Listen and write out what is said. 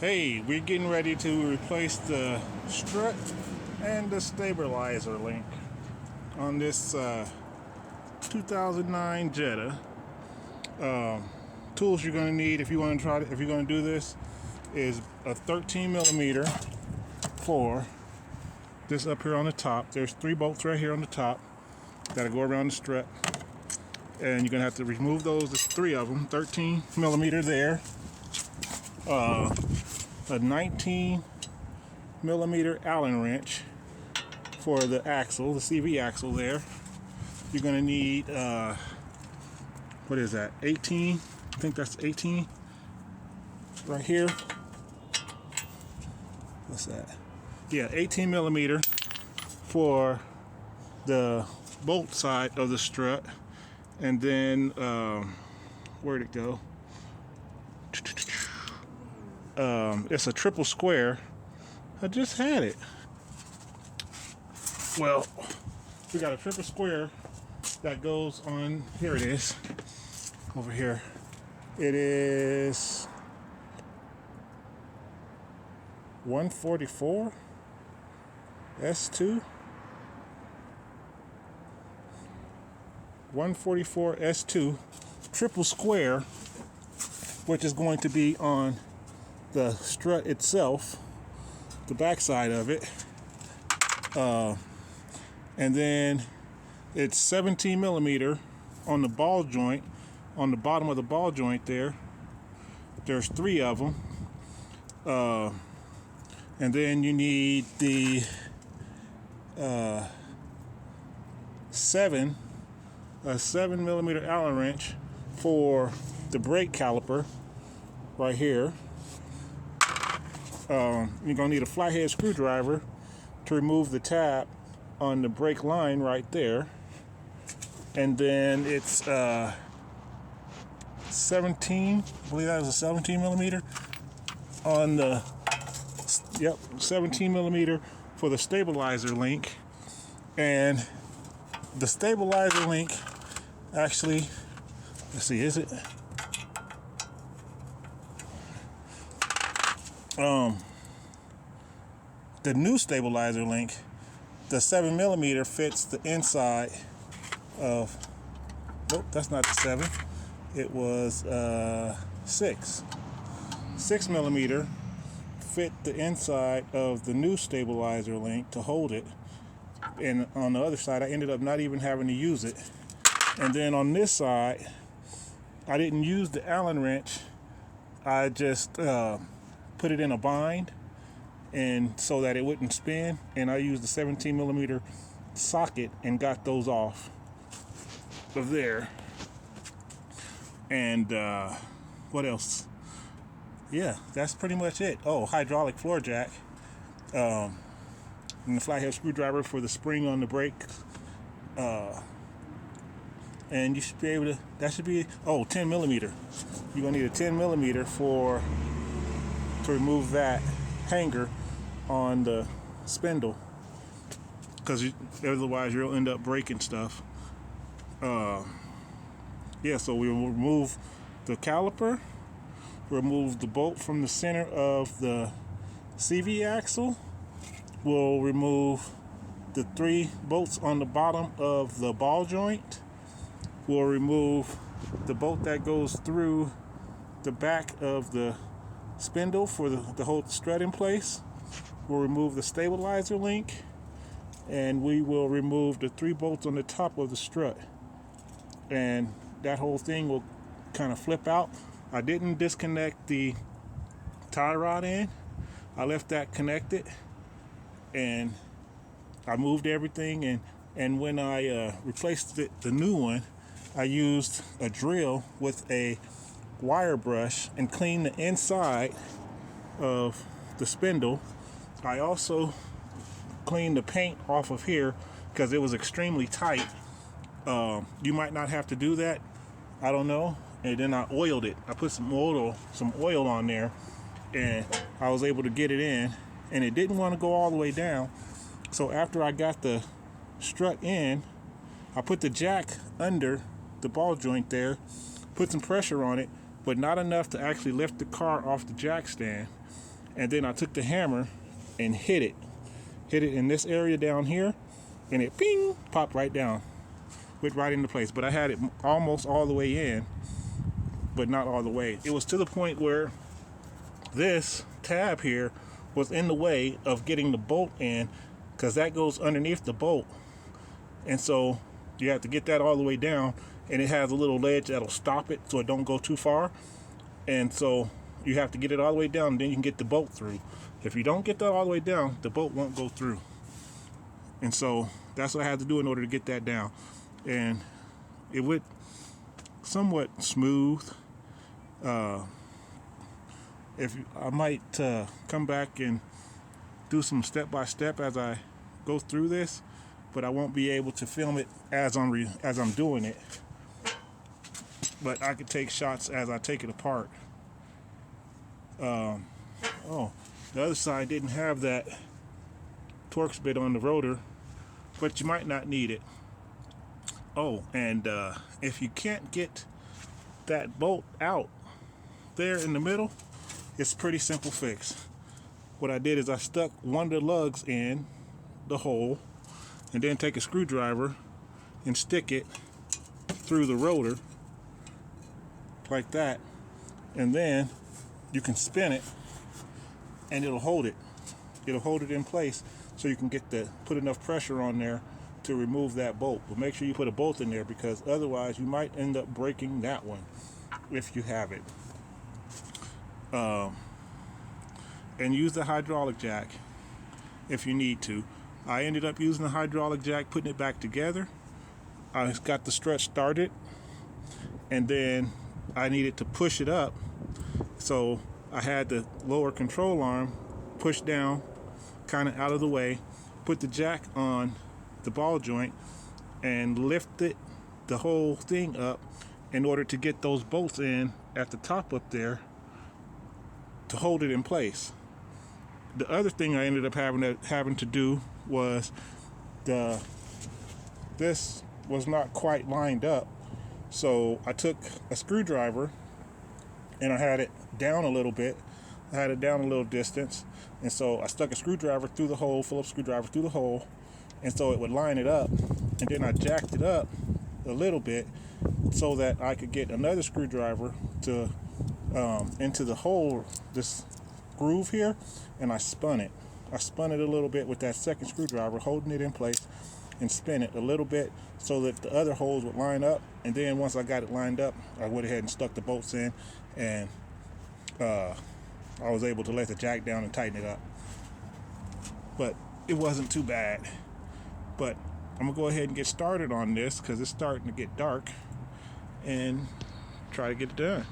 Hey, we're getting ready to replace the strut and the stabilizer link on this 2009 Jetta. Tools you're going to need if you want to if you're going to do this is a 13 millimeter for this up here on the top. There's 3 bolts right here on the top that'll go around the strut, and you're going to have to remove those. There's 3 of them. 13 millimeter there. A 19 millimeter Allen wrench for the axle, the CV axle there. You're going to need, what is that, 18? I think that's 18 right here. What's that? Yeah, 18 millimeter for the bolt side of the strut. And then, where'd it go? It's a triple square. I just had it. Well, we got a triple square that goes on. Here it is. Over here. It is 144 S2. 144 S2 triple square, which is going to be on the strut itself, the back side of it, and then it's 17 millimeter on the ball joint, on the bottom of the ball joint there. There's 3 of them, and then you need the 7 millimeter Allen wrench for the brake caliper right here. You're going to need a flathead screwdriver to remove the tab on the brake line right there. And then it's 17, I believe that was a 17 millimeter on the, 17 millimeter for the stabilizer link. And the stabilizer link, actually, let's see, is it? The new stabilizer link, the 7 millimeter fits the inside of, nope, that's not the 7. It was 6 millimeter fit the inside of the new stabilizer link to hold it. And on the other side, I ended up not even having to use it. And then on this side, I didn't use the Allen wrench. I just put it in a bind, and so that it wouldn't spin, and I used the 17 millimeter socket and got those off of there. And what else? Yeah, that's pretty much it. Oh, hydraulic floor jack, and the flathead screwdriver for the spring on the brake. And you should be able to, that should be, 10 millimeter. You're gonna need a 10 millimeter to remove that hanger on the spindle, because otherwise you'll end up breaking stuff. So we will remove the caliper, remove the bolt from the center of the CV axle. We'll remove the 3 bolts on the bottom of the ball joint. We'll remove the bolt that goes through the back of the spindle for the hold the strut in place. We'll remove the stabilizer link, and we will remove the 3 bolts on the top of the strut, and that whole thing will kind of flip out. I didn't disconnect the tie rod in. I left that connected, and I moved everything, and when I replaced the new one, I used a drill with a wire brush and cleaned the inside of the spindle. I also cleaned the paint off of here because it was extremely tight. You might not have to do that, I don't know. And then I oiled it. I put some oil on there, and I was able to get it in, and it didn't want to go all the way down. So after I got the strut in, I put the jack under the ball joint there, put some pressure on it, but not enough to actually lift the car off the jack stand. And then I took the hammer and hit it in this area down here, and it ping popped right down, went right into place. But I had it almost all the way in, but not all the way. It was to the point where this tab here was in the way of getting the bolt in, because that goes underneath the bolt, and so you have to get that all the way down, and it has a little ledge that'll stop it so it don't go too far. And so you have to get it all the way down, and then you can get the bolt through. If you don't get that all the way down, the bolt won't go through. And so that's what I had to do in order to get that down. And it went somewhat smooth. I might come back and do some step-by-step as I go through this, but I won't be able to film it as I'm doing it. But I could take shots as I take it apart. Oh, the other side didn't have that Torx bit on the rotor, but you might not need it. Oh, and if you can't get that bolt out there in the middle, it's a pretty simple fix. What I did is I stuck one of the lugs in the hole, and then take a screwdriver and stick it through the rotor like that, and then you can spin it and it'll hold it in place, so you can put enough pressure on there to remove that bolt. But make sure you put a bolt in there, because otherwise you might end up breaking that one if you have it. And use the hydraulic jack if you need to. I ended up using the hydraulic jack, putting it back together. I got the strut started, and then I needed to push it up, so I had the lower control arm push down kind of out of the way, put the jack on the ball joint, and lifted the whole thing up in order to get those bolts in at the top up there to hold it in place. The other thing I ended up having to do was this was not quite lined up, so I took a screwdriver and I had it down a little bit. I had it down a little distance, and so I stuck a screwdriver through the hole, Phillips screwdriver through the hole, and so it would line it up. And then I jacked it up a little bit so that I could get another screwdriver to into the hole, this groove here, and I spun it. I spun it a little bit with that second screwdriver, holding it in place, and spin it a little bit so that the other holes would line up. And then once I got it lined up, I went ahead and stuck the bolts in, and I was able to let the jack down and tighten it up. But it wasn't too bad. But I'm gonna go ahead and get started on this, because it's starting to get dark, and try to get it done.